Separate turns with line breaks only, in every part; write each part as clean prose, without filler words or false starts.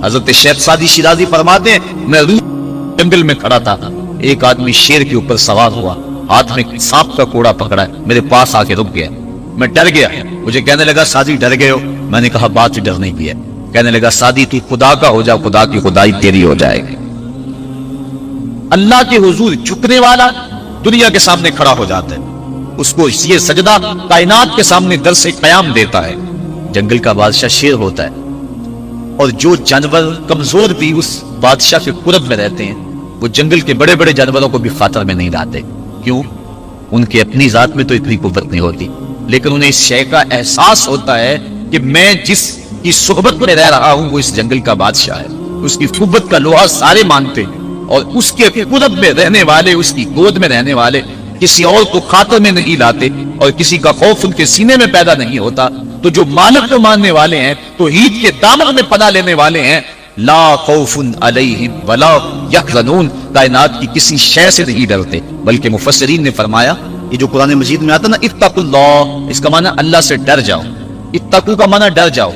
حضرت شیخ سعدی شیرازی فرماتے ہیں میں جنگل میں کھڑا تھا، ایک آدمی شیر کے اوپر سوار ہوا، ہاتھ میں سانپ کا کوڑا پکڑا ہے، میرے پاس آ کے رک گیا، میں ڈر گیا، مجھے کہنے لگا سعدی ڈر گئے ہو؟ میں نے کہا بات ڈرنے کی ہے۔ کہنے لگا سعدی تو خدا کا ہو جا، خدا کی خدائی تیری ہو جائے گی۔ اللہ کے حضور جھکنے والا دنیا کے سامنے کھڑا ہو جاتا ہے، اس کو یہ سجدہ کائنات کے سامنے درس قیام دیتا ہے۔ جنگل کا بادشاہ شیر ہوتا ہے، اور جو جانور کمزور بھی اس بادشاہ کے قرب میں رہتے ہیں وہ جنگل کے بڑے بڑے جانوروں کو بھی خاطر میں نہیں لاتے۔ کیوں؟ ان کے اپنی ذات میں تو اتنی قوت نہیں ہوتی، لیکن انہیں اس شے کا احساس ہوتا ہے کہ میں جس کی صحبت میں رہ رہا ہوں وہ اس جنگل کا بادشاہ ہے، اس کی قوت کا لوہا سارے مانتے ہیں، اور اس کے قرب میں رہنے والے، اس کی گود میں رہنے والے کسی اور کو خاطر میں نہیں لاتے، اور کسی کا خوف ان کے سینے میں پیدا نہیں ہوتا۔ تو جو مالک کو ماننے والے ہیں، توحید کے دامن میں پناہ لینے والے ہیں، لا خوف علیہم ولا یحزنون، کائنات کی کسی شے سے نہیں ڈرتے۔ بلکہ مفسرین نے فرمایا یہ جو قرآن مجید میں آتا نا اتقوا اللہ، اس کا معنی اللہ سے ڈر جاؤ، اتقوا کا معنی ڈر جاؤ،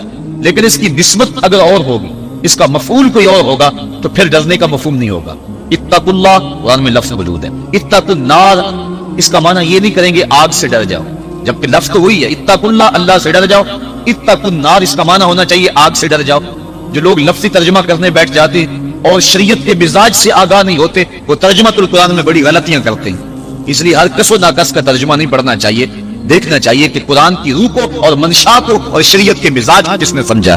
لیکن اس کی نسبت اگر اور ہوگی، اس کا مفعول کوئی اور ہوگا تو پھر ڈرنے کا مفہوم نہیں ہوگا۔ اتقوا اللہ قرآن میں لفظ موجود ہے، اتقوا النار اس کا معنی یہ نہیں کریں گے آگ سے ڈر جاؤ، جبکہ لفظ تو وہی ہے اتقوا اللہ، اللہ سے ڈر جاؤ۔ اتقوا النار اس کا معنی ہونا چاہیے آگ سے ڈر جاؤ۔ جو لوگ لفظی ترجمہ کرنے بیٹھ جاتے ہیں اور شریعت کے مزاج سے آگاہ نہیں ہوتے، وہ ترجمۃ القرآن میں بڑی غلطیاں کرتے ہیں۔ اس لیے ہر کس و ناقص کا ترجمہ نہیں پڑھنا چاہیے، دیکھنا چاہیے کہ قرآن کی روح کو اور منشا کو اور شریعت کے مزاج کس نے سمجھا۔